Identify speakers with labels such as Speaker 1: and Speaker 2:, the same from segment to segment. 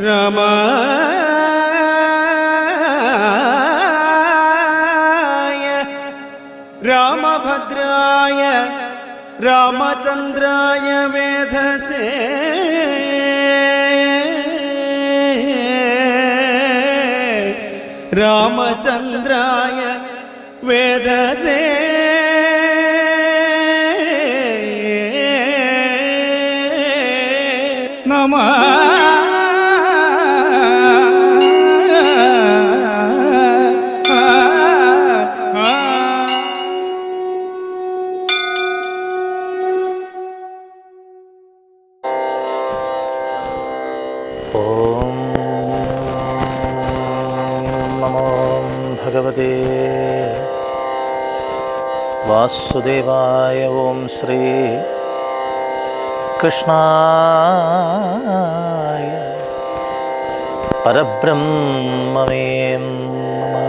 Speaker 1: രാമായ രാമഭദ്രായ രാമചന്ദ്രായ വേധസേ രാമചന്ദ്രായ വേധസേ നമഃ.
Speaker 2: ഓം നമോ ഭഗവതേ വാസുദേവായ. ഓം ശ്രീ കൃഷ്ണായ പരബ്രഹ്മമേ നമഃ.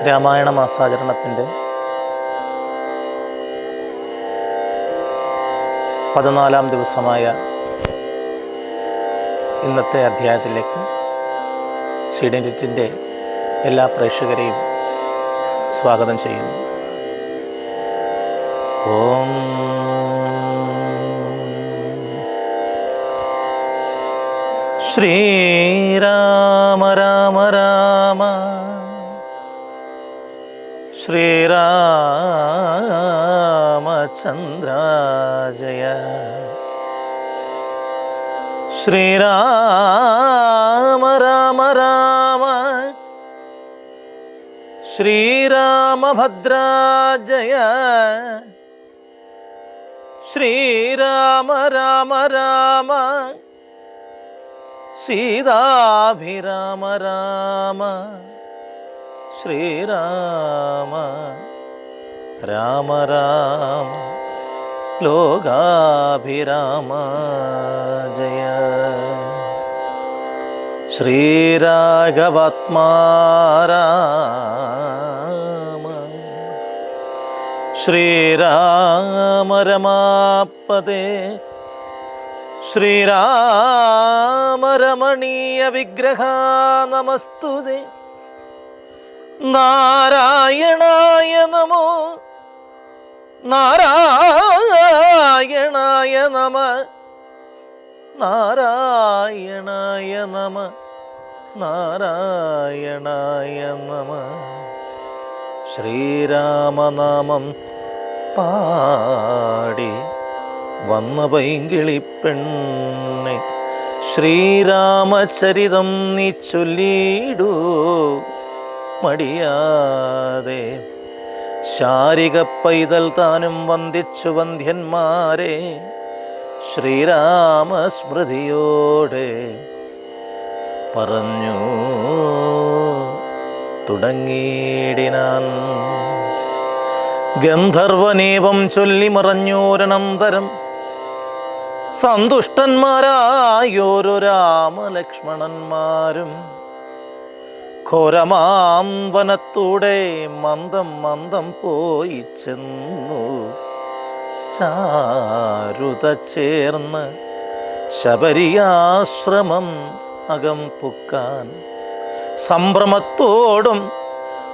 Speaker 2: രാമായണ മാസാചരണത്തിൻ്റെ 14-ാം ദിവസമായ ഇന്നത്തെ അധ്യായത്തിലേക്ക് സീഡിനെറ്റിൻ്റെ എല്ലാ പ്രേക്ഷകരെയും സ്വാഗതം ചെയ്യുന്നു. ഓം ശ്രീരാമ രാമ രാമ ശ്രീരാമചന്ദ്ര ജയ. ശ്രീരാമ രാമ രാമ ശ്രീരാമഭദ്ര ജയ. ശ്രീരാമ രാമ രാമ സീതാഭിരാമ രാമ. ശ്രീരാമ രാമ രാമ ലോകാഭിരാമ ജയ. ശ്രീരാഘവാത്മാ രാമ. ശ്രീരാമ രമാപദേ. ശ്രീരാമ രമണീയ വിഗ്രഹ നമസ്തുതേ. നാരായണായ നമോ. നാരായണായ നമ. നാരായണായ നമ. നാരായണായ നമ. ശ്രീരാമനാമം പാടി വന്ന പൈങ്കിളിപ്പെണ്ണെ ശ്രീരാമചരിതം നീ ചൊല്ലിടൂ മടിയാതെ. ശാരിക പൈതൽ താനും വന്ദിച്ചു വന്ധ്യന്മാരെ ശ്രീരാമസ്മൃതിയോടെ പറഞ്ഞു തുടങ്ങിയിടിനാൻ. ഗന്ധർവനേവം ചൊല്ലി മറഞ്ഞോരനന്തരം സന്തുഷ്ടന്മാരായോരോ രാമലക്ഷ്മണന്മാരും ഘോരമാം വനത്തൂടെ മന്ദം മന്ദം പോയി ചെന്നു. ചാരുത ചേർന്ന് ശബരിയാശ്രമം അകം പുക്കാൻ സംഭ്രമത്തോടും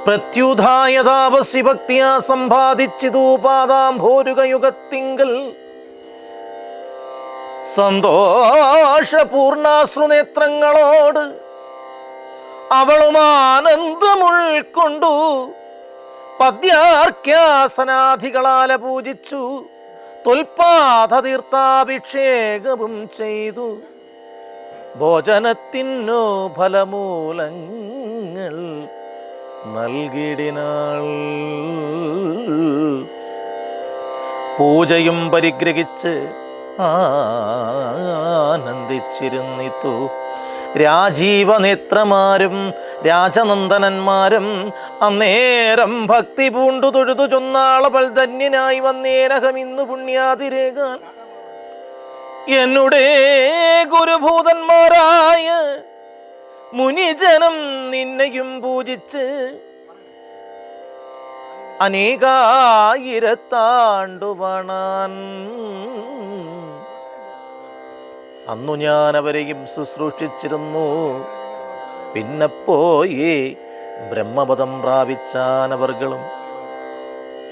Speaker 2: പ്രത്യുധായ താപസി ഭക്തിയാ സമ്പാദിച്ചിതു പാദാംഭോരുകയുഗത്തിങ്കൽ സന്തോഷപൂർണാശ്രുനേത്രങ്ങളോട് അവളും ആനന്ദമുൾക്കൊണ്ടു പദ്യാർക്യാസനാധികളാല പൂജിച്ചു തൊൽപാദതീർത്ഥാഭിഷേകവും ചെയ്തു. ഭോജനത്തിനു ഫലമൂലങ്ങൾ നൽകിടിനാൾ. പൂജയും പരിഗ്രഹിച്ച് ആനന്ദിച്ചിരുന്നിത്തു രാജീവനേത്രമാരും രാജനന്ദനന്മാരും. അന്നേരം ഭക്തി പൂണ്ടു തൊഴുതു ചൊന്നാളവൾ ധന്യനായി വന്നേനഹമിന്നു പുണ്യാതിരേകാൻ. എന്നുടേ ഗുരുഭൂതന്മാരായ മുനിജനം നിന്നെയും പൂജിച്ച് അനേകായിരത്താണ്ടു വണാൻ അന്നു ഞാൻ അവരെയും ശുശ്രൂഷിച്ചിരുന്നു. പിന്നെ പോയി ബ്രഹ്മപദം പ്രാപിച്ചാനവർകളും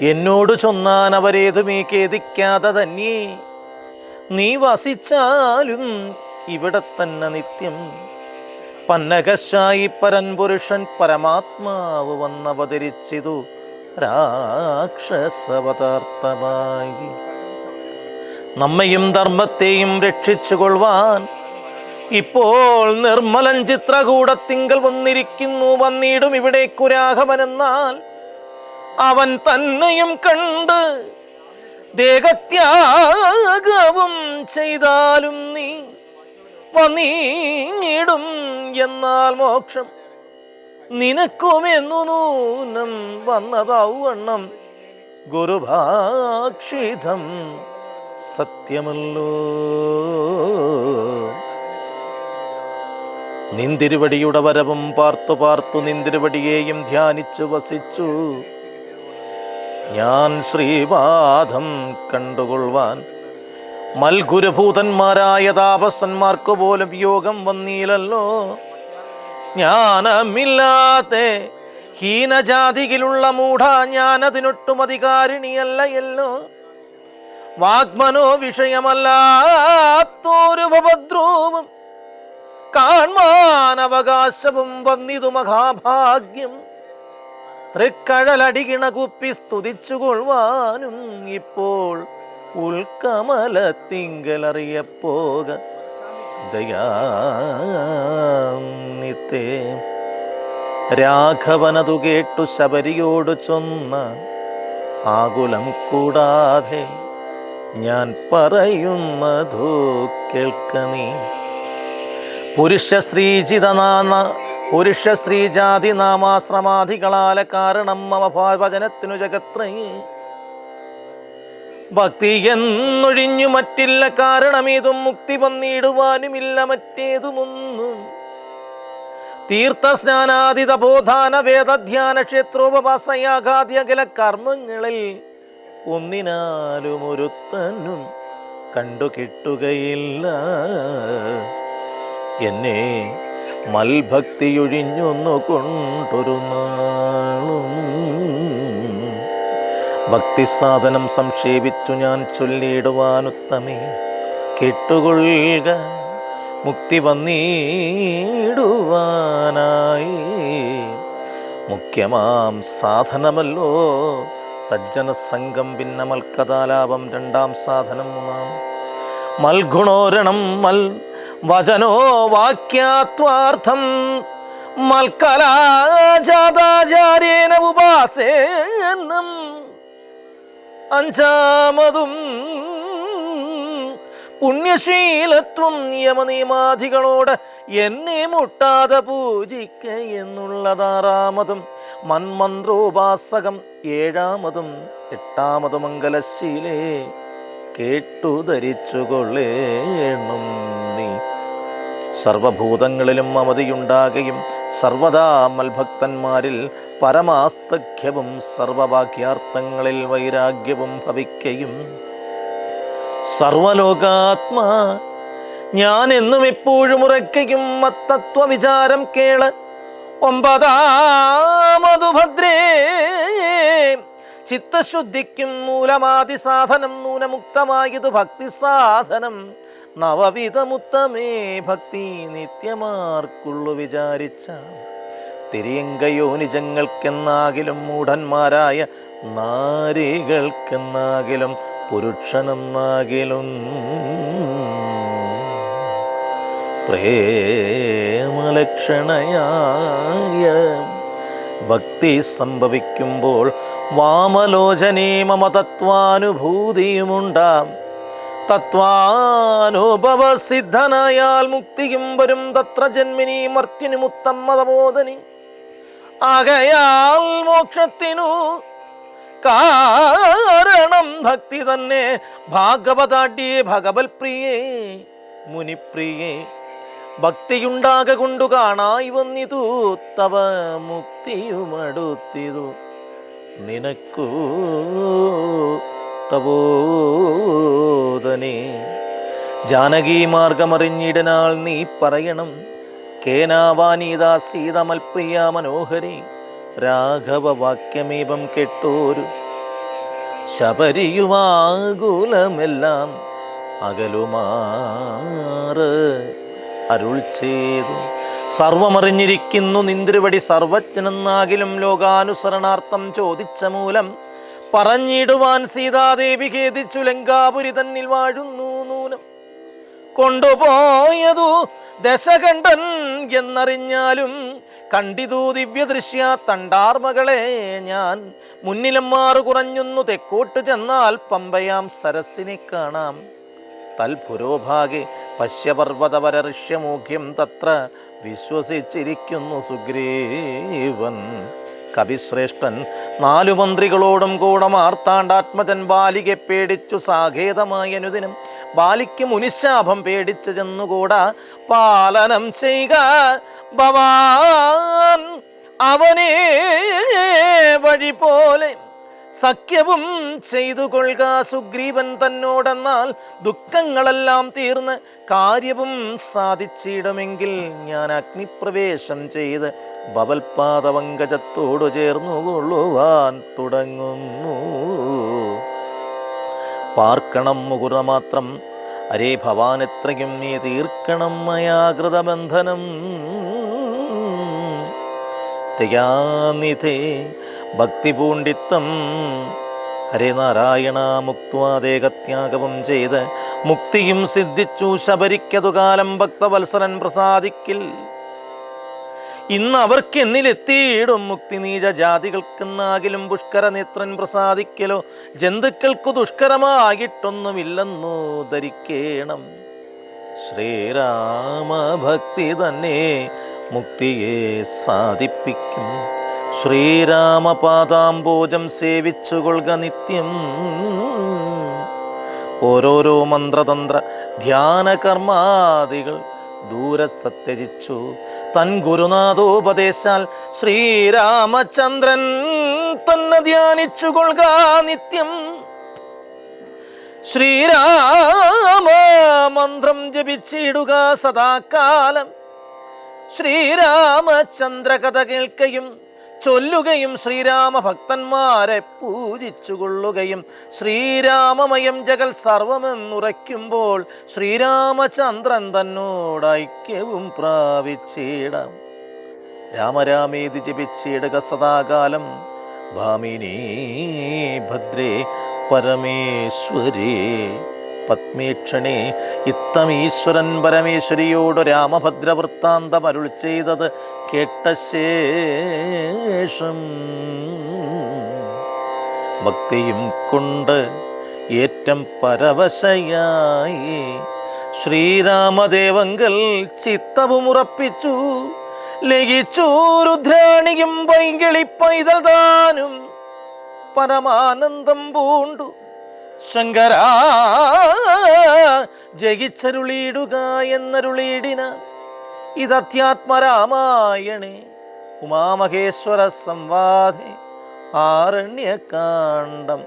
Speaker 2: എന്നോട് ചൊന്നാൻ അവരേതുമേ ഖേദിക്കാതെ തന്നെ നീ വസിച്ചാലും ഇവിടെ തന്നെ നിത്യം. പന്നകശായി പരൻപുരുഷൻ പരമാത്മാവ് വന്നവതരിച്ചിതു രാക്ഷസപദാർത്ഥമായി. നമ്മയും ധർമ്മത്തെയും രക്ഷിച്ചുകൊള്ളുവാൻ ഇപ്പോൾ നിർമ്മലൻ ചിത്രകൂടത്തിങ്കൽ വന്നിരിക്കുന്നു. വന്നിടും ഇവിടേക്കുരാഘവനെന്നാൽ അവൻ തന്നെയും കണ്ട് ദേഹത്യാഗവും ചെയ്താലും നീ വന്നിടും എന്നാൽ മോക്ഷം നിനക്കുമെന്നു നൂനം വന്നതാവണ്ണം ഗുരുഭാക്ഷിതം സത്യമല്ലോ. നിന്തിരുവടിയുടെ വരവും പാർത്തു പാർത്തു നിന്തിരുവടിയെയും ധ്യാനിച്ചു വസിച്ചു ഞാൻ ശ്രീപാദം കണ്ടുകൊള്ളുവാൻ. മൽഗുരുഭൂതന്മാരായ താപസന്മാർക്ക് പോലും യോഗം വന്നീലല്ലോ. ജ്ഞാനമില്ലാത്ത ഹീനജാതിയിലുള്ള മൂഢ ഞാനതിനൊട്ടും അധികാരിണിയല്ലയല്ലോ. വാഗ്മനോ വിഷയമല്ലാത്തൊരു ഉപദ്രവവും കാൺമാൻ അവകാശവും വന്നിതു മഹാഭാഗ്യം. തൃക്കഴലടികിണ കുപ്പി സ്തുതിച്ചുകൊള്ളുവാനും ഇപ്പോൾ ഉൾക്കമലത്തിങ്കലറിയപ്പോക ദയാനിത്തേ. രാഘവനതു കേട്ടു ശബരിയോട് ചൊന്ന ആകുലം കൂടാതെ ഞാൻ പറയുന്നതു കേൾക്ക നീ. പുരുഷ ശ്രീജാതി നാമാശ്രമാധികളാല കാരണം മമ വചനത്തിനു ജഗത്രയേ. ഭക്തി എന്നൊഴിഞ്ഞു മറ്റില്ല കാരണമേതും മുക്തി വന്നിടുവാനുമില്ല മറ്റേതുമൊന്നും. തീർത്ഥസ്നാനാദി തപോധാന വേദധ്യാന ക്ഷേത്രോപവാസയാഗാദ്യകല കർമ്മങ്ങളിൽ ഒന്നിനാലും ഒരുത്തനും കണ്ടു കിട്ടുകയില്ല. എന്നെ മൽഭക്തിയൊഴിഞ്ഞൊന്നു കൊണ്ടൊരു നാളും ഭക്തിസാധനം സംക്ഷേപിച്ചു ഞാൻ ചൊല്ലിടുവാനുത്തമേ. കേട്ടുകൊള്ളുക മുക്തി വന്നിടുവാനായി. മുഖ്യമാം സാധനമല്ലോ സജ്ജന സംഘം. പിന്നെ മൽക്കഥാലാപം രണ്ടാം സാധനം. മൂന്നാം മൽഗുണോരണം മൽ വചനോ വാക്യാത്വാർത്ഥം മൽക്കലാചാതാചാര്യേന ഉപാസേനം. അഞ്ചാമതും പുണ്യശീലത്വം യമനിയമാധികളോട് എന്നെ മുട്ടാതെ പൂജിക്ക എന്നുള്ളതാറാമതും മന്മന്ത്രോപാസകം. ഏഴാമതും എട്ടാമതും മംഗലശീലേ കേട്ടു ധരിച്ചുകൊള്ളേണം നീ. സർവഭൂതങ്ങളിലും മമതിയുണ്ടാകുകയും സർവദാ മൽഭക്തന്മാരിൽ പരമാസ്തഖ്യവും സർവവാക്യാർത്ഥങ്ങളിൽ വൈരാഗ്യവും ഭവിക്കയും. സർവലോകാത്മാ ഞാൻ എന്നും എപ്പോഴും ഉറയ്ക്കയും മത്തത്വവിചാരം കേള. ഒമ്പതാമതു ഭദ്രേ ചിത്തശുദ്ധിക്കും മൂലമാതി സാധനം നൂനമുക്തമായത് ഭക്തി സാധനം. നവവിധമുത്തമേ ഭക്തി നിത്യമാർക്കുള്ളു വിചാരിച്ച. തിരിയങ്കയോ നിജങ്ങൾക്കെന്നാകിലും മൂഢന്മാരായ നാരികൾക്കെന്നാകിലും പുരുഷനെന്നാകിലും പ്രേമലക്ഷണയായ ഭക്തി സംഭവിക്കുമ്പോൾ വാമലോചനേ മമ തത്വാനുഭൂതിയുമുണ്ടാം. തത്വാനുഭവസിദ്ധനായാൽ മുക്തിയും വരും തത്ര ജന്മിനി മർത്യനുമുത്തമ്മതബോധനി. ആകയാൽ മോക്ഷത്തിനു കാരണം ഭക്തി തന്നെ. ഭാഗവതാഢ്യേ ഭഗവത് പ്രിയേ മുനിപ്രിയേ ഭക്തിയുണ്ടാക കൊണ്ടു കാണായി വന്നിതു തവ മുക്തിയുമടുത്തിതു നിനക്കു തപോധനേ. ജാനകീ മാർഗമറിഞ്ഞിടനാൾ നീ പറയണം. കേനാവാനീതാ സീതമൽപ്രിയ മനോഹരി രാഘവ വാക്യമീപം കെട്ടോരു ശബരിയുമാകുലമെല്ലാം അകലുമാറ് അരുൾ ചെയ്തു. സർവമറിഞ്ഞിരിക്കുന്നു നിന്ദ്രുവടി സർവജ്ഞനെന്നാകിലും ലോകാനുസരണാർത്ഥം ചോദിച്ച മൂലം പറഞ്ഞിടുവാൻ സീതാദേവി ഖേദിച്ചു ലങ്കാപുരി തന്നിൽ വാഴുന്നു നൂനം. കൊണ്ടുപോയതു ദശകണ്ഠൻ എന്നറിഞ്ഞാലും കണ്ടിതു ദിവ്യദൃശ്യ തണ്ടാർമകളെ ഞാൻ. മുന്നിലും മാറു കുറഞ്ഞൊന്നു തെക്കോട്ട് ചെന്നാൽ പമ്പയാം സരസിനെ കാണാം. തൽപുരോഭാഗെ പശ്യപർവ്വതവര ഋഷ്യമൂഖ്യം തത്ര വിശ്വസിച്ചിരിക്കുന്നു സുഗ്രീവൻ. കവിശ്രേഷ്ഠൻ 4 മന്ത്രികളോടും കൂടെ മാർത്താണ്ഡാത്മജൻ ബാലികെ പേടിച്ചു സാഖേതമായ അനുദിനം ബാലിക്ക് മുനിശാപം പേടിച്ചു ചെന്നുകൂടാ. പാലനം ചെയ്യുക ഭവാൻ അവനെ വഴി പോലെ സഖ്യവും ചെയ്തു കൊള്ളുക സുഗ്രീവൻ തന്നോടെന്നാൽ ദുഃഖങ്ങളെല്ലാം തീർന്ന് കാര്യവും സാധിച്ചിടുമെങ്കിൽ ഞാൻ അഗ്നിപ്രവേശം ചെയ്ത് ഭവൽപാദപങ്കജത്തോടു ചേർന്നു കൊള്ളുവാൻ തുടങ്ങുന്നു. പാർക്കണം മുകുരമാത്രം അരേ ഭവാൻ എത്രയും നീ തീർക്കണം മയാകൃതബന്ധനം. തയാനിധേ ഭക്തിപൂണ്ടിത്തം ഹരേ നാരായണ മുക്ത്വാ ദേഹത്യാഗവും ചെയ്ത് മുക്തിയും സിദ്ധിച്ചു ശബരിക്കതു കാലം ഭക്തവത്സരൻ പ്രസാദിക്കിൽ. ഇന്ന് അവർക്ക് എന്നിലെത്തിയിടും മുക്തി. നീച ജാതികൾക്കെന്നാകിലും പുഷ്കര നേത്രൻ പ്രസാദിക്കലോ ജന്തുക്കൾക്കു ദുഷ്കരമായിട്ടൊന്നുമില്ലെന്നു ധരിക്കേണം. ശ്രീരാമഭക്തി തന്നെ മുക്തിയെ സാധിപ്പിക്കും. ശ്രീരാമപാദാംബോജം സേവിച്ചുകൊള്ളുക നിത്യം. ഓരോരോ മന്ത്രതന്ത്ര ധ്യാന കർമാദികൾ ദൂരെ സത്യജിച്ചു തൻ ഗുരുനാഥോപദേശാൽ ശ്രീരാമചന്ദ്രൻ തന്നെ ധ്യാനിച്ചു കൊള്ളുക നിത്യം. ശ്രീരാമ മന്ത്രം ജപിച്ചിടുക സദാകാലം. ശ്രീരാമചന്ദ്ര കഥ കേൾക്കുകയും ചൊല്ലുകയും ശ്രീരാമ ഭക്തന്മാരെ പൂജിച്ചുകൊള്ളുകയും ശ്രീരാമമയം ജഗൽ സർവമെന്നുറയ്ക്കുമ്പോൾ ശ്രീരാമചന്ദ്രൻ തന്നോട് ഐക്യവും പ്രാപിച്ചിടാം. രാമരാമേതി ജപിച്ചിടുക സദാകാലം. ഭാമിനീ ഭദ്രേ പരമേശ്വരേ പത്മേക്ഷണേ. ഇത്തമീശ്വരൻ പരമേശ്വരിയോട് രാമഭദ്ര വൃത്താന്തം അരുൾ ചെയ്തത് കേട്ട ശേഷം ഭക്തിയും കൊണ്ട് ഏറ്റം പരവശയായി ശ്രീരാമദേവങ്കൽ ചിത്തവും ഉറപ്പിച്ചു. ലയിച്ചു രുദ്രാണിയും പൈങ്കിളി പൈതൽ താനും പരമാനന്ദം പൂണ്ടു. ശങ്കര ജയിച്ചരുളിയിടുക എന്നരുളിയിടിന. ഇതധ്യാത്മരാമായണേ ഉമാമഹേശ്വര സംവാദേ ആരണ്യകാണ്ഡം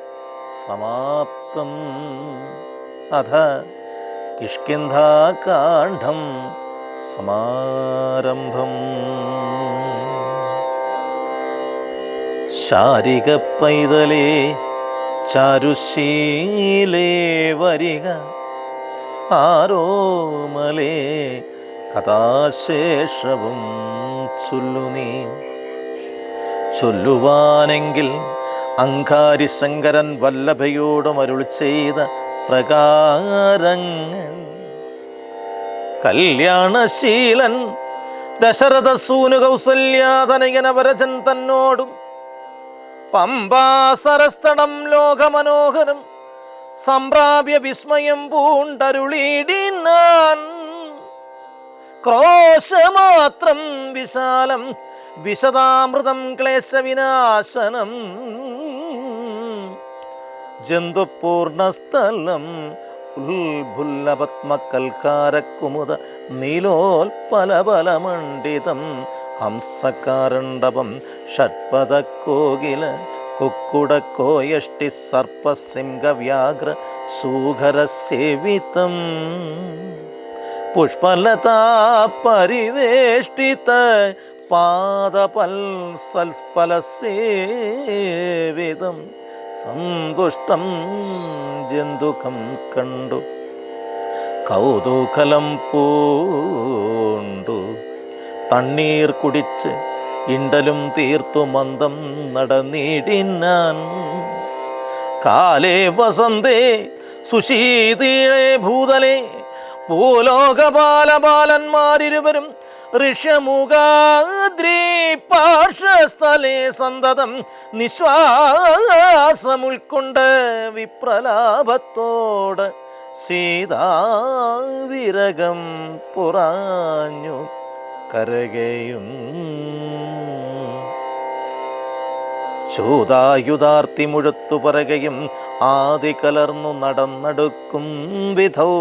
Speaker 2: സമാപ്തം. അഥ കിഷ്കിന്ധാകാണ്ഡം സമാരംഭം. ശാരിക പൈതലേ ചാരുശീലേ വരിക ആരോമലേ കഥാശേഷവും ചൊല്ലുനീ. ചൊല്ലുവാനെങ്കിൽ അങ്കാരി ശങ്കരൻ വല്ലഭയോടും അരുൾ ചെയ്ത പ്രകാരങ്ങൾ. കല്യാണശീലൻ ദശരഥ സൂനു കൗസല്യാതനയനവരജൻ തന്നോടും പമ്പാസരസ്ഥടം ലോകമനോഹരം സംപ്രാപ്യ വിസ്മയം പൂണ്ടരുളിടിനാൻ. ക്രോശമാത്രം വിശാലം വിശദാമൃതം ക്ലേശവിനാശനം ജന്തുപൂർണസ്ഥലം ഉൽഭുല്ലപത്മകൽക്കാരക്കുമുദ നീലോൽപലബലമണ്ഡിതം ഹംസകാരണ്ഡപം ഷഡ്പദ കോകില കുക്കുട കോയഷ്ടി സർപ്പസിംഹവ്യാഘ്ര സുഖരസേവിതം പുഷ്പലതാ പരിവേഷ്ടിത പാദപൽസൽഫലസേവിതം സന്തുഷ്ടം ജന്തുകം കണ്ടു കൗതൂകലം പൂണ്ടു തണ്ണീർ കുടിച്ച് ഇണ്ടലും തീർത്തു മന്ദം നടന്നിടിനാൻ കാലേ വസന്തേ സുശീതീളേ ഭൂതലേ ഭൂലോകപാലബാലന്മാരിരുവരും ഋഷ്യമുഖാദ്രി പാർശ്വസ്ഥലേ സന്തതം നിശ്വാസമുൾക്കൊണ്ട് വിപ്രലാപത്തോട് സീതാവിരകം പുറാഞ്ഞു കരകയും ചോദായുധാർത്തി മുഴുത്തു പറകയും ആദി കലർന്നു നടന്നെടുക്കും വിധൗ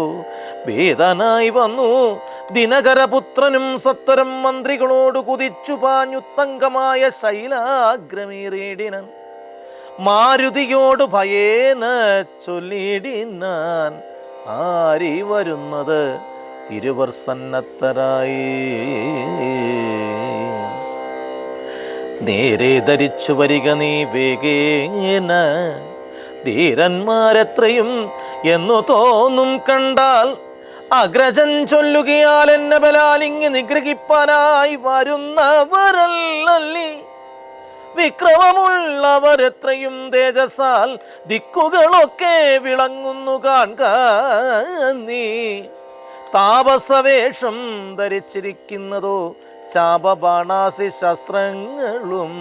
Speaker 2: വേദനായി വന്നു ദിനകരപുത്രനും സത്വരം മന്ത്രികളോട് കുതിച്ചു പാഞ്ഞുത്തങ്കമായ ശൈലാഗ്രമേറിയിടിനൻ മാരുതിയോട് ഭയേന ചൊല്ലിടിനാൻ ആരി വരുന്നത് ഇരുവർ സന്നദ്ധരായി നേരെ ധരിച്ചു വരിക നീ വേഗേന ധീരന്മാരെത്രയും എന്നു തോന്നും കണ്ടാൽ അഗ്രജൻ ചൊല്ലുകയാൽ എന്നെ ബലാലിങ്ങി നിഗ്രഹിപ്പാനായി വരുന്നവരല്ലി വിക്രമമുള്ളവരെത്രയും തേജസാൽ ദിക്കുകളൊക്കെ വിളങ്ങുന്നു കാൺക നീ താപസവേഷം ധരിച്ചിരിക്കുന്നതോ ചാപബാണാസി ശസ്ത്രങ്ങളും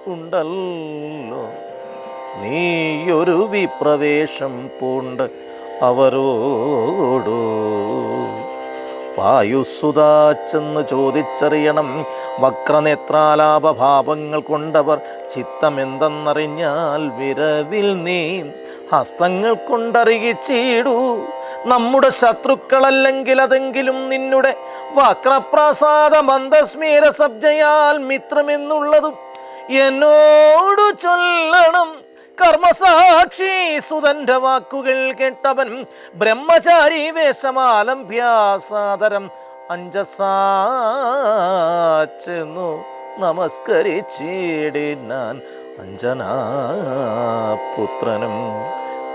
Speaker 2: ഉണ്ടല്ലോ നീയൊരു വിപ്രവേശം പൂണ്ട് അവരോടു വായുസുതാ ചെന്ന് ചോദിച്ചറിയണം വക്രനേത്രാലാപഭാവങ്ങൾ കൊണ്ടവർ ചിത്തമെന്തെന്നറിഞ്ഞാൽ വിരവിൽ നീ ഹസ്തങ്ങൾ കൊണ്ടറിയിച്ചിടൂ നമ്മുടെ ശത്രുക്കളല്ലെങ്കിൽ അതെങ്കിലും നിന്നുടെ വക്രപ്രസാദ മന്ദസ്മീര സബ്ജയാൽ മിത്രമെന്നുള്ളതും എന്നോടു ചൊല്ലണം കർമ്മസാക്ഷി സുതന്റെ വാക്കുകൾ കേട്ടവൻ ബ്രഹ്മചാരി വേഷമാലംഭ്യാസാദരം അഞ്ജസാച്ചെന്നു നമസ്കരിച്ചിടിനാൻ അഞ്ജനാപുത്രനും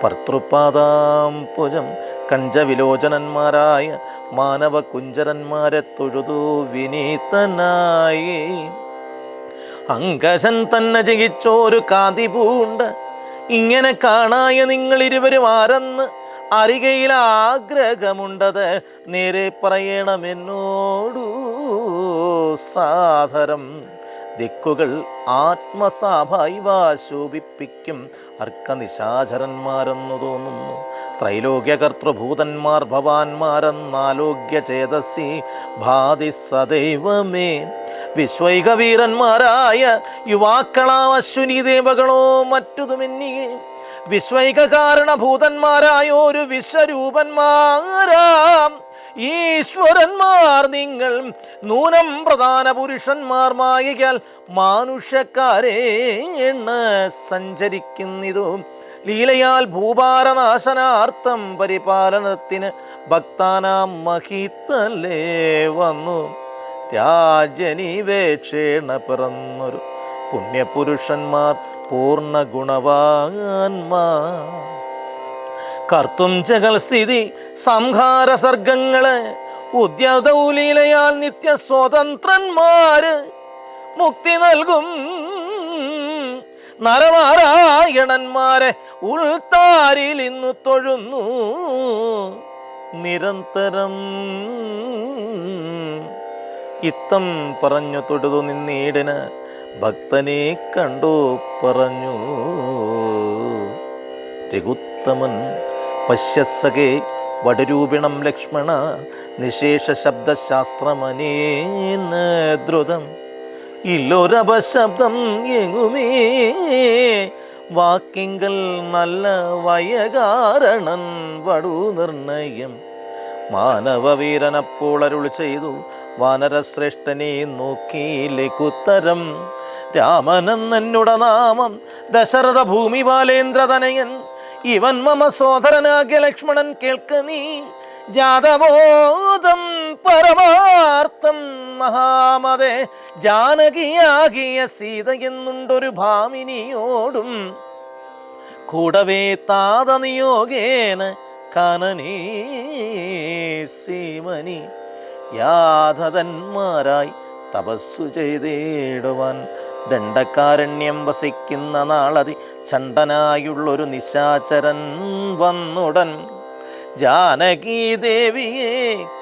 Speaker 2: ഭർത്തൃപാദാംബുജം കഞ്ചവിലോചനന്മാരായ മാനവ കുഞ്ചരന്മാരെ തൊഴുതു വിനീതനായി അങ്കശൻ തന്നെ ജയിച്ചോരു കാതി പൂണ്ട് ഇങ്ങനെ കാണായ നിങ്ങൾ ഇരുവരും ആരെന്ന് അറികയിൽ ആഗ്രഹമുണ്ടത് നേരെ പറയണമെന്നോടു സാദരം ദിക്കുകൾ ആത്മസാഭായി ശോഭിപ്പിക്കും അർക്കനിശാചരന്മാരെന്നു തോന്നുന്നു ത്രൈലോക്യകർത്തൃഭൂതന്മാർ ഭവാന്മാരെന്നാലോക്യ ചേതസി ഭാതി സദൈവമേ വിശ്വൈകവീരന്മാരായ യുവാക്കളാം അശ്വിനി ദേവകളോ മറ്റുതുമെന്നിയെ വിശ്വൈകാരണഭൂതന്മാരായോരു വിശ്വരൂപന്മാരാം ഈശ്വരന്മാർ നിങ്ങൾ നൂനം പ്രധാന പുരുഷന്മാർ മായയാൽ മാനുഷ്യക്കാരേണ സഞ്ചരിക്കുന്നിതു ലീലയാൽ ഭൂഭാരനാശനാർത്ഥം പരിപാലനത്തിന് ഭക്താനാം മഹീത്തലേ വന്നു രാജനീവേക്ഷേണ പിറന്നൊരു പുണ്യപുരുഷന്മാർ പൂർണ്ണ ഗുണവാന്മാർ കർത്തും ജഗൽ സ്ഥിതി സംഹാര സർഗങ്ങള് ഉദ്യതൗലീലയാൽ നിത്യ സ്വതന്ത്രന്മാര് മുക്തി നൽകും നരനാരായണന്മാരെ ഉൾത്താരിൽ ഇന്നു തൊഴുന്നു നിരന്തരം ഇത്തം പറഞ്ഞു തൊടുതു നിന്നീടിന് ഭക്തനെ കണ്ടു പറഞ്ഞു രഘുത്തമൻ പശ്യസകേ വടരൂപിണം ലക്ഷ്മണ നിശേഷ ശബ്ദശാസ്ത്രമനേന ദ്രുതം ഇല്ലൊരപശബ്ദം എങ്ങുമേ വാക്കിങ്കൽ നല്ല വയകാരണൻ വടു നിർണയം മാനവവീരനപ്പോൾ അരുൾ ചെയ്തു വാനരശ്രേഷ്ഠനെ നോക്കി ലഘുത്തരം രാമനെന്നുട നാമം ദശരഥ ഭൂമി ബാലേന്ദ്രതനയൻ ഇവൻ മമ സോദരനാകിയ ലക്ഷ്മണൻ കേൾക്ക നീ ജാതബോധം പരമാർത്ഥം മഹാമതേ. ജാനകിയാകിയ സീത എന്നുണ്ടൊരു ഭാമിനിയോടും കൂടവേ താത നിയോഗേന കാനനേ സീമനി യാധതന്മാരായി തപസ്സു ചെയ്തേടുവാൻ. ദണ്ഡകാരണ്യം വസിക്കുന്ന നാളതി ചണ്ടനായുള്ളൊരു നിശാചരൻ വന്നുടൻ ജാനകീ ദേവിയെ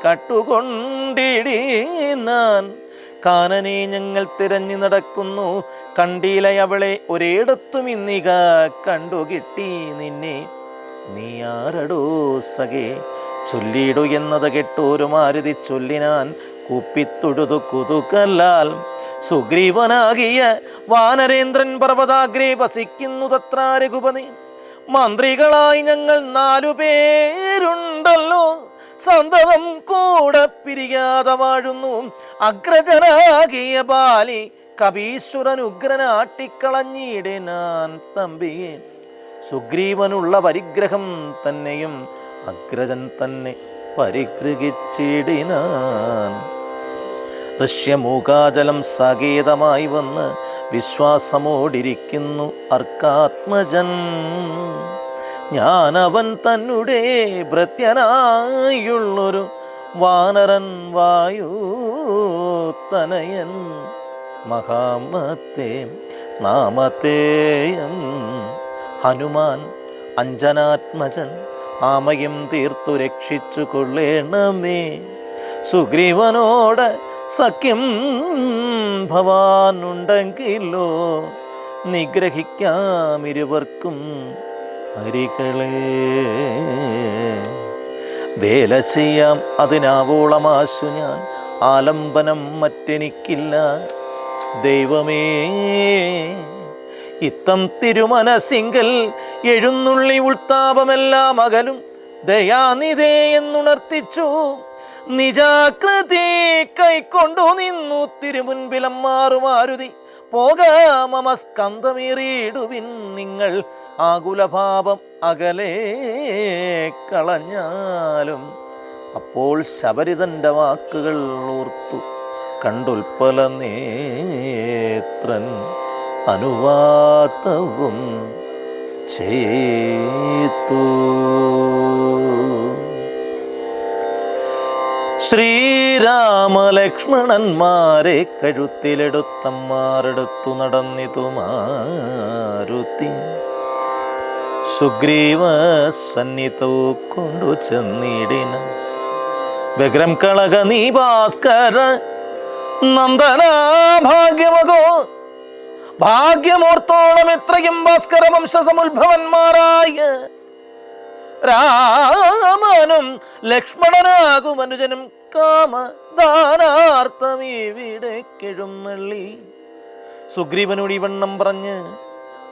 Speaker 2: കട്ടുകൊണ്ടിടിനാൻ. കാനനെ ഞങ്ങൾ തിരഞ്ഞു നടക്കുന്നു, കണ്ടീലയവളെ ഒരിടത്തും ഇന്നിക കണ്ടുകിട്ടി നിന്നെ. നീ ആരടോ സഖേ ചൊല്ലിയിടു എന്നത് കേട്ടോരു മാരുതി ചൊല്ലിനാൻ കൂപ്പിത്തൊഴുതു കുതുകലാൽ. സുഗ്രീവനാകിയ വാനരേന്ദ്രൻ പർവ്വതാഗ്രേ വസിക്കുന്നു തത്ര രഘുപതി. മന്ത്രികളായി ഞങ്ങൾ 4 പേരുണ്ടല്ലോ, സന്തതം കൂടെ പിരിയാതെ വാഴുന്നു. അഗ്രജനാകിയ ബാലി കപീശ്വരൻ ഉഗ്രനാട്ടിക്കളഞ്ഞിടിനാൻ തമ്പിയെ. സുഗ്രീവനുള്ള പരിഗ്രഹം തന്നെയും അഗ്രജൻ തന്നെ പരിഗ്രഹിച്ചിടിനാൻ. ഋഷ്യമൂകാജലം സകേതമായി വന്ന് വിശ്വാസമോടിരിക്കുന്നു അർക്കാത്മജൻ. ഞാനവൻ തന്നെ ഭൃത്യനായുള്ളൊരു വാനരൻ വായുതനയൻ. മഹാമത്തേ നാമത്തേയം ഹനുമാൻ അഞ്ജനാത്മജൻ. ആമയും തീർത്തു രക്ഷിച്ചു കൊള്ളേണമേ. സുഗ്രീവനോട് സഖ്യം ഭവാനുണ്ടെങ്കിലോ നിഗ്രഹിക്കാം ഇരുവർക്കും ഹരികളെ. വേല ചെയ്യാം അതിനാവോളമാശു ഞാൻ, ആലംബനം മറ്റെനിക്കില്ല. ദൈവമേ ഇത്തം തിരുമനസിങ്കൽ എഴുന്നള്ളി ഉൾത്താപമെല്ലാം അകലും ദയാനിധേ എന്നുണർത്തിച്ചു. നിജാകൃതി കൈക്കൊണ്ടു നിന്നു തിരുമുൻപിലം മാറുമാരുതി. പോകാമമ സ്കന്ധമേറിയിടുവിൻ നിങ്ങൾ, ആകുലഭാവം അകലേ കളഞ്ഞാലും. അപ്പോൾ ശബരിതന്റെ വാക്കുകൾ ഓർത്തു കണ്ടുൽപ്പല നേത്രൻ അനുവാദവും ചേത്തു. ശ്രീരാമലക്ഷ്മണന്മാരെ കഴുത്തിലെടുത്തമ്മാരെടുത്തു നടന്നിതു മാരുതി. സുഗ്രീവ സന്നിധൗ കൊണ്ടു ചെന്നിടിന വ്യഗ്രം കളക നീ ഭാസ്കര നന്ദനാ ഭാഗ്യമകോ. ഭാഗ്യമോർത്തോളം എത്രയും ഭാസ്കര വംശസമുത്ഭവന്മാരായ രാമനും ലക്ഷ്മണനാകും അനുജനും കാമദാനാർത്ഥമിവിടെ കെഴുന്നള്ളി. സുഗ്രീവനോട് ഈ വണ്ണം പറഞ്ഞ്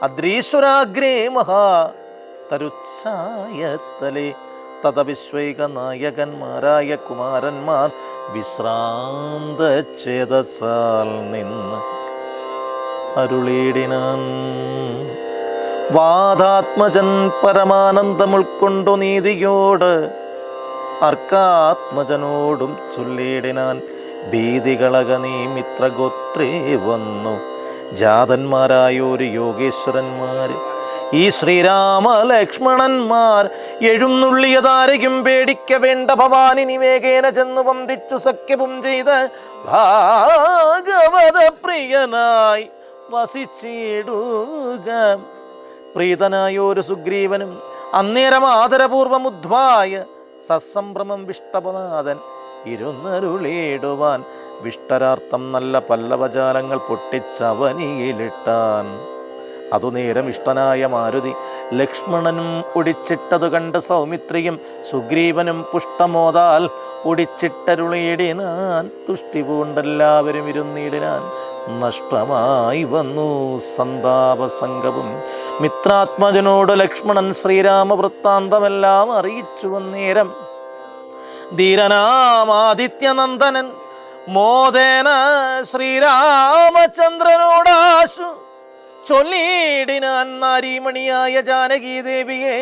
Speaker 2: അദ്രീശ്വരാഗ്രേ മഹാ തരുച്ഛായത്തലേ തഥവിശ്വൈക നായകന്മാരായ കുമാരന്മാർ വിശ്രാന്ത ചേതസാൽ നിന്ന് അരുളീടിനാൻ. വാദാത്മജൻ പരമാനന്ദം ഉൾക്കൊണ്ടു നീതിയോട് അർക്കാത്മജനോടും ചൊല്ലിയിടിനാൻ. ഭീതികളക നീ മിത്രഗോത്രേ വന്നു ജാതന്മാരായൊരു യോഗേശ്വരന്മാർ. ഈ ശ്രീരാമ ലക്ഷ്മണന്മാർ എഴുന്നള്ളിയതാരെയും പേടിക്ക വേണ്ട. ഭവാനിനി വേഗേന ചെന്നു വന്ദിച്ചു സഖ്യവും ചെയ്ത് ഭാഗവത പ്രിയനായി വസിച്ചിടുക. പ്രീതനായൊരു സുഗ്രീവനും അന്നേരം ആദരപൂർവം ഉദ്ധ്വായ സസംഭ്രമം വിഷ്ടപനാഥൻ ഇരുന്നരുളിയിടുവാൻ. വിഷ്ടരാർത്ഥം നല്ല പല്ലവജാലങ്ങൾ പൊട്ടിച്ചവനിയിലിട്ടാൻ. അതുനേരം ഇഷ്ടനായ മാരുതി ലക്ഷ്മണനും ഒടിച്ചിട്ടതു കണ്ട് സൗമിത്രിയും സുഗ്രീവനും പുഷ്ടമോദാൽ ഒടിച്ചിട്ടരുളിയിടിനാൻ. തുഷ്ടി പൂണ്ടെല്ലാവരും ഇരുന്നിടിനാൻ. നഷ്ടമായി വന്നു സന്താപസംഗവും. മിത്രാത്മജനോട് ലക്ഷ്മണൻ ശ്രീരാമ വൃത്താന്തമെല്ലാം അറിയിച്ചു. വന്നേരം ധീരനാമാദിത്യനന്ദനൻ മോദേന ശ്രീരാമചന്ദ്രനോടാശു ചൊല്ലിയിടിനാൻ നാരീമണിയായ ജാനകി ദേവിയെ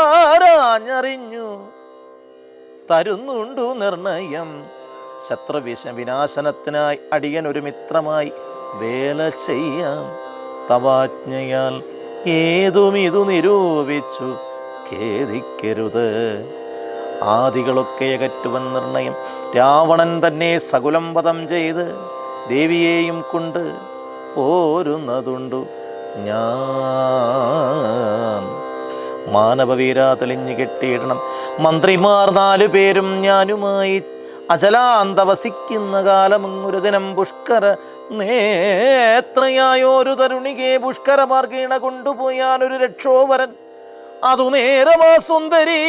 Speaker 2: ആരാഞ്ഞറിഞ്ഞു തരുന്നുണ്ടു നിർണയം. ശത്രുവിനാശനത്തിനായി അടിയനൊരു മിത്രമായി വേല ചെയ്യാം. തവാജ്ഞയാൽ ഏതുമിതു നിരൂപിച്ചു ഖേദിക്കരുത്. ആദികളൊക്കെ അകറ്റുവൻ നിർണയം. രാവണൻ തന്നെ സകുലം വധം ചെയ്ത് ദേവിയെയും കൊണ്ട് പോരുന്നതുണ്ടു ഞാൻ. മാനവവീര തെളിഞ്ഞു കെട്ടിയിടണം. മന്ത്രിമാർ 4 പേരും ഞാനുമായി അചലാന്തവസിക്കുന്ന കാലമൊരു ദിനം പുഷ്കര നേത്രയായൊരു തരുണികെ പുഷ്കരമാർഗീണ കൊണ്ടുപോയാനൊരു രക്ഷോവരൻ. അതു നേരമാ സുന്ദരി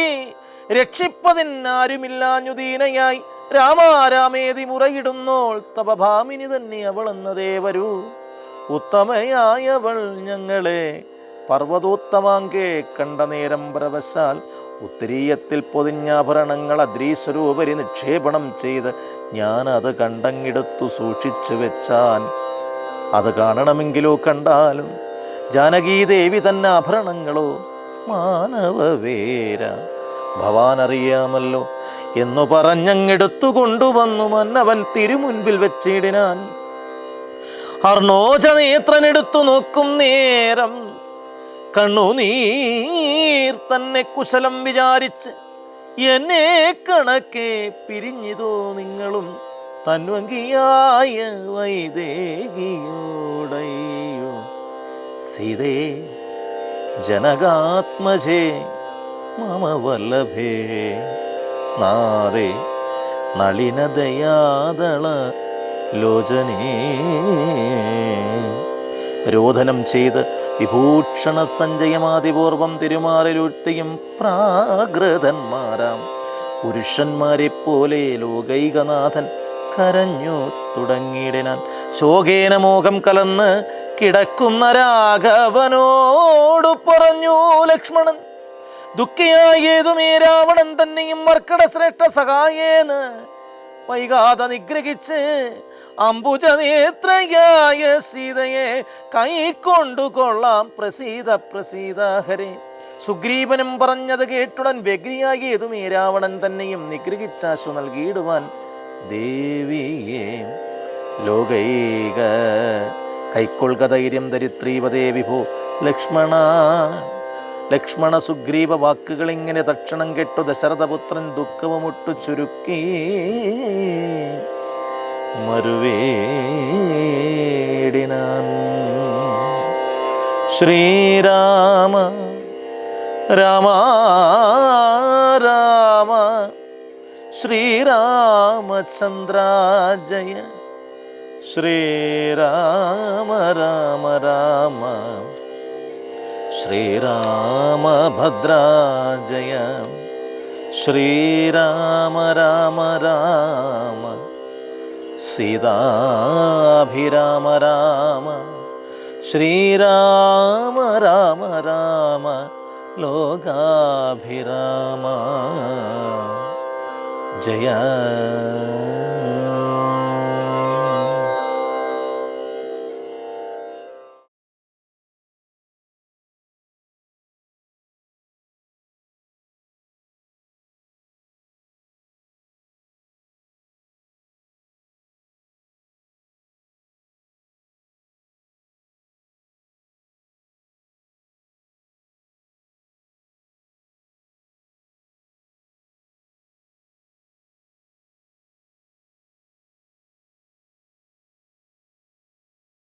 Speaker 2: രക്ഷിപ്പതിനാരുമില്ലാഞ്ഞുദീനയായി രാമാരാമേതി മുറയിടുന്നോൾ തപഭാമിനി തന്നെ അവളെന്നതേ വരൂ. ഉത്തമയായവൾ ഞങ്ങളെ പർവ്വതോത്തമാങ്കെ കണ്ട നേരം പരവശാൽ ഉത്തരീയത്തിൽ പൊതിഞ്ഞാഭരണങ്ങൾ അദ്രീസ്വരൂപരി നിക്ഷേപണം ചെയ്ത് ഞാനത് കണ്ടങ്ങിടത്തു സൂക്ഷിച്ചു വെച്ചാൻ. അത് കാണണമെങ്കിലോ കണ്ടാലും ജാനകീദേവി തന്നെ ആഭരണങ്ങളോ മാനവവേര ഭവാനറിയാമല്ലോ എന്നു പറഞ്ഞങ്ങെടുത്തു കൊണ്ടുവന്നു മന്നവൻ തിരുമുൻപിൽ വെച്ചിടിനാൻ. അർണോജനേത്രനെടുത്തു നോക്കും നേരം കണ്ണുനീർ തന്നെ കുശലം വിചാരിച്ച് എന്നെ കണക്കെ പിരിഞ്ഞിതോ നിങ്ങളും തന്വങ്കിയായ വൈദേഹിയോടയോ. സീതേ ജനകാത്മജേ മമ വല്ലഭേ നാദേ നളിനദയാദള ലോചനേ. രോധനം ചെയ്ത് വിഭൂഷണ സഞ്ജയമാതിപൂർവം തിരുമാറിലൂഴ്ത്തിയും പ്രാകൃതന്മാരാം പുരുഷന്മാരെ പോലെ ലോകൈകനാഥൻ കരഞ്ഞു തുടങ്ങിയിടാൻ. ശോകേന മോഹം കലന്ന് കിടക്കുന്ന രാഘവനോട് പറഞ്ഞു ലക്ഷ്മണൻ. ദുഃഖിയായേതുമേ രാവണൻ തന്നെയും മർക്കട ശ്രേഷ്ഠ സഹായേന് വൈകാതെ നിഗ്രഹിച്ച് അംബുജനേത്രയായ സീതയെ കൈക്കൊണ്ടുകൊള്ളാം. പ്രസീത പ്രസീത ഹരേ. സുഗ്രീവനും പറഞ്ഞത് കേട്ടുടൻ വ്യഗ്രിയായേതുമേ രാവണൻ തന്നെയും നിഗ്രഹിച്ചാശു നൽകിയിടുവാൻ ദേവിയെ. ലോകൈക കൈക്കൊള്ളുക ധൈര്യം ധരിത്രീവതേ വിഭോ ലക്ഷ്മണ. ലക്ഷ്മണ സുഗ്രീവ വാക്കുകൾ ഇങ്ങനെ തക്ഷണം കേട്ടു ദശരഥപുത്രൻ ദുഃഖവുമൊട്ടു ചുരുക്കി മരുവേടിനാൻ. ശ്രീരാമ രാമ രാമ ശ്രീരാമചന്ദ്ര ജയ. ശ്രീരാമ രാമ രാമ ശ്രീരാമഭദ്രാജയ. ശ്രീരാമ രാമ രാമ സീതാഭിരാമ രാമ. ശ്രീരാമ രാമ രാമ ലോകാഭിരാമ. ജയ